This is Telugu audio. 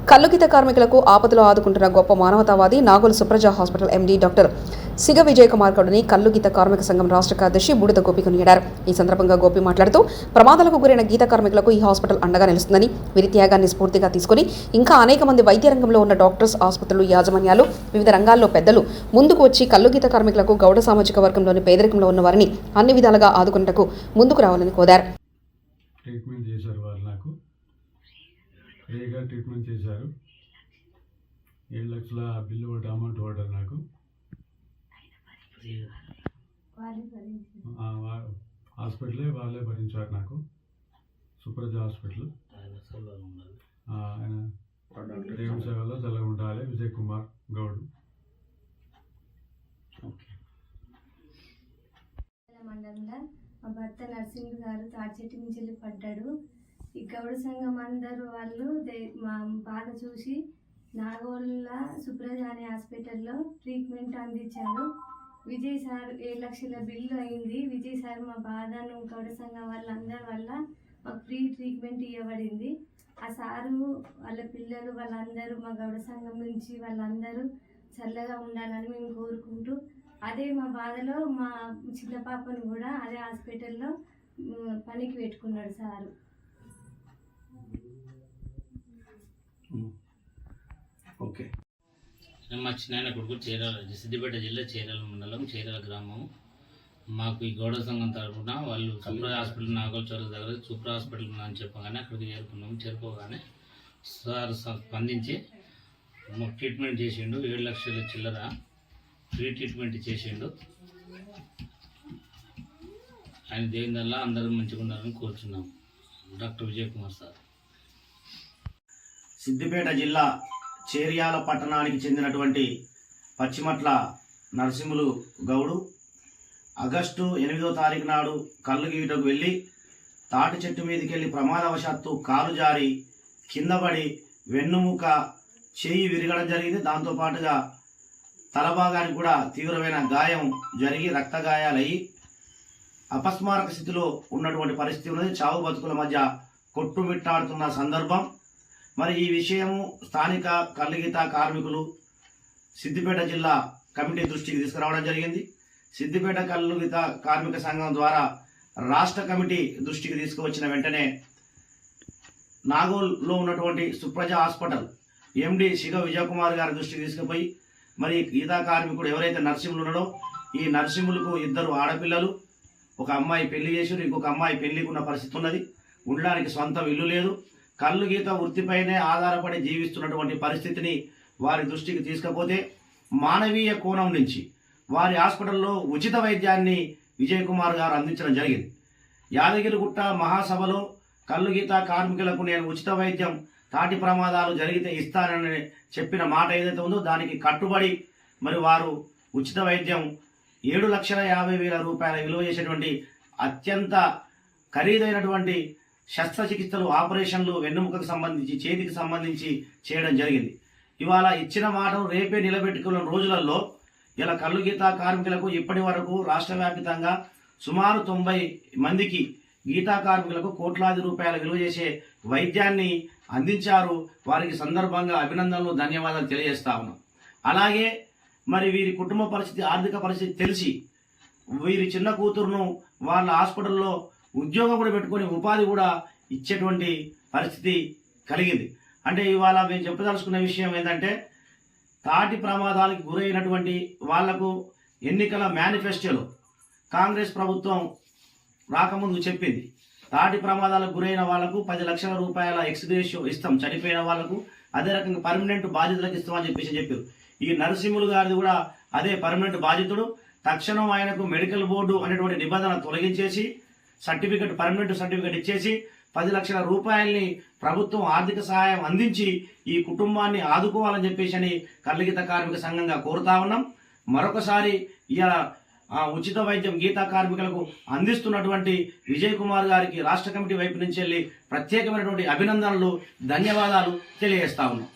కల్లుగీత కార్మికులకు ఆపదలో ఆదుకుంటున్న గొప్ప మానవతావాది Nagole Supraja hospital MD doctor Siga Vijay Kumar గౌడ్ని కల్లుగీత కార్మిక సంఘం రాష్ట్ర కార్యదర్శి బూడిద గోపి కొనియాడారు. ఈ సందర్భంగా గోపి మాట్లాడుతూ ప్రమాదాలకు గురైన గీత కార్మికులకు ఈ హాస్పిటల్ అండగా నిలుస్తుందని, వీరి త్యాగాన్ని స్ఫూర్తిగా తీసుకుని ఇంకా అనేక మంది వైద్య రంగంలో ఉన్న డాక్టర్స్, ఆసుపత్రులు, యాజమాన్యాలు, వివిధ రంగాల్లో పెద్దలు ముందుకు వచ్చి కల్లుగీత కార్మికులకు గౌడ సామాజిక వర్గంలోని పేదరికంలో ఉన్న వారిని అన్ని విధాలుగా ఆదుకున్నట్టుకు ముందుకు రావాలని కోరారు. ట్రీట్మెంట్ చేశారు. వాళ్ళు నాకు ఫ్రీగా ట్రీట్మెంట్ చేశారు. 7 లక్షల బిల్లు ఒకటి అమౌంట్ పడ్డారు నాకు. హాస్పిటలే వాళ్ళే భరించారు నాకు. సుప్రజ హాస్పిటల్. ఆయన రేవం సేవలో చల్లగా ఉండాలి. విజయ్ కుమార్ గౌడ్. మండలంలో మా భర్త నర్సింగ్ గారు తాడిచెట్టు నుంచి వెళ్ళి పడ్డాడు. ఈ గౌడ సంఘం అందరూ వాళ్ళు మా బాధ చూసి నాగోళ్ళ సుప్రజ అనే హాస్పిటల్లో ట్రీట్మెంట్ అందించారు. విజయ్ సార్ 7 లక్షల బిల్లు అయింది. విజయ్ సార్ మా బాధను గౌడ సంఘం వాళ్ళందరి వల్ల మాకు ఫ్రీ ట్రీట్మెంట్ ఇవ్వబడింది. ఆ సారు వాళ్ళ పిల్లలు వాళ్ళందరూ మా గౌడ సంఘం నుంచి వాళ్ళందరూ చల్లగా ఉండాలని మేము కోరుకుంటూ, అదే మా బాధలో మా చిన్న పాపను కూడా అదే హాస్పిటల్లో పనికి పెట్టుకున్నాడు సారు. ఓకే. మా చిన్న కొడుకు సిద్దిపేట జిల్లా చేరాల మండలం చేరాల గ్రామం. మాకు ఈ గౌడ సంఘం తరఫున వాళ్ళు సూప్రా హాస్పిటల్ నాగోల్ చౌరస్ దగ్గర సూప్రా హాస్పిటల్ అని చెప్పగానే అక్కడికి చేరుకున్నాము. చేరుకోగానే సార్ స్పందించి మాకు ట్రీట్మెంట్ చేసిండు. 7 లక్షల చిల్లర ఫ్రీ ట్రీట్మెంట్ చేసిండు. ఆయన దేవుని వల్ల అందరూ మంచిగా ఉండాలని కోరుచున్నాం. Doctor Vijay Kumar sir. సిద్దిపేట జిల్లా చేర్యాల పట్టణానికి చెందినటువంటి పచ్చిమట్ల నరసింహులు గౌడు ఆగస్టు 8వ తారీఖు నాడు కల్లుగీటకు వెళ్ళి తాటి చెట్టు మీదకి వెళ్ళి ప్రమాదవశాత్తు కాలు జారి కింద పడి వెన్నుముక చేయి విరగడం జరిగింది. దాంతోపాటుగా తలభాగానికి కూడా తీవ్రమైన గాయం జరిగి రక్తగాయాలయ్యి అపస్మారక స్థితిలో ఉన్నటువంటి పరిస్థితి ఉన్నది. చావు బతుకుల మధ్య కొట్టుమిట్టాడుతున్న సందర్భం. మరి ఈ విషయము స్థానిక కల్లుగీత కార్మికులు సిద్దిపేట జిల్లా కమిటీ దృష్టికి తీసుకురావడం జరిగింది. సిద్దిపేట కల్లుగీత కార్మిక సంఘం ద్వారా రాష్ట్ర కమిటీ దృష్టికి తీసుకువచ్చిన వెంటనే నాగోల్లో ఉన్నటువంటి సుప్రజ హాస్పిటల్ ఎండి సిగ విజయ్ కుమార్ గారి దృష్టికి తీసుకుపోయి, మరి గీతా కార్మికుడు ఎవరైతే నర్సింహులు ఉన్నాడో ఈ నర్సింహులకు 2 ఆడపిల్లలు, ఒక అమ్మాయి పెళ్లి చేసి ఇంకొక అమ్మాయి పెళ్లికి ఉన్న పరిస్థితి ఉన్నది. ఉండడానికి సొంతం ఇల్లు లేదు. కల్లుగీత వృత్తిపైనే ఆధారపడి జీవిస్తున్నటువంటి పరిస్థితిని వారి దృష్టికి తీసుకపోతే మానవీయ కోణం నుంచి వారి హాస్పిటల్లో ఉచిత వైద్యాన్ని విజయ్ కుమార్ గారు అందించడం జరిగింది. యాదగిరిగుట్ట మహాసభలో కల్లుగీత కార్మికులకు నేను ఉచిత వైద్యం తాటి ప్రమాదాలు జరిగితే ఇస్తానని చెప్పిన మాట ఏదైతే ఉందో దానికి కట్టుబడి మరి వారు ఉచిత వైద్యం 7,50,000 రూపాయల విలువ చేసేటువంటి అత్యంత ఖరీదైనటువంటి శస్త్రచికిత్సలు, ఆపరేషన్లు వెన్నుముకకు సంబంధించి, చేతికి సంబంధించి చేయడం జరిగింది. ఇవాళ ఇచ్చిన మాటను రేపే నిలబెట్టుకున్న రోజులలో ఇలా కల్లుగీత కార్మికులకు ఇప్పటి వరకు రాష్ట్ర వ్యాప్తంగా సుమారు 90 మందికి గీతా కార్మికులకు కోట్లాది రూపాయల విలువ చేసే వైద్యాన్ని అందించారు. వారికి సందర్భంగా అభినందనలు, ధన్యవాదాలు తెలియజేస్తా ఉన్నాం. అలాగే మరి వీరి కుటుంబ పరిస్థితి, ఆర్థిక పరిస్థితి తెలిసి వీరి చిన్న కూతురును వాళ్ళ హాస్పిటల్లో ఉద్యోగం కూడా పెట్టుకొని ఉపాధి కూడా ఇచ్చేటువంటి పరిస్థితి కలిగింది. అంటే ఇవాళ మేము చెప్పదలుచుకున్న విషయం ఏంటంటే, తాటి ప్రమాదాలకు గురైనటువంటి వాళ్లకు ఎన్నికల మేనిఫెస్టోలో కాంగ్రెస్ ప్రభుత్వం రాకముందు చెప్పింది, తాటి ప్రమాదాలకు గురైన వాళ్లకు 10 లక్షల రూపాయల ఎక్స్గ్రేషియో ఇస్తాం, చనిపోయిన వాళ్లకు అదే రకంగా పర్మనెంట్ బాధ్యతలకు ఇస్తామని చెప్పారు. ఈ నరసింహులు గారిది కూడా అదే పర్మనెంట్ బాధితుడు. తక్షణం ఆయనకు మెడికల్ బోర్డు అనేటువంటి నిబంధన తొలగించేసి పర్మనెంట్ సర్టిఫికెట్ ఇచ్చేసి 10 లక్షల రూపాయల్ని ప్రభుత్వం ఆర్థిక సహాయం అందించి ఈ కుటుంబాన్ని ఆదుకోవాలని చెప్పేసి కల్లుగీత కార్మిక సంఘంగా కోరుతా ఉన్నాం. మరొకసారి ఇలా ఉచిత వైద్యం గీతా కార్మికులకు అందిస్తున్నటువంటి విజయ్ కుమార్ గారికి రాష్ట్ర కమిటీ వైపు నుంచి వెళ్ళి ప్రత్యేకమైనటువంటి అభినందనలు, ధన్యవాదాలు తెలియజేస్తా ఉన్నాం.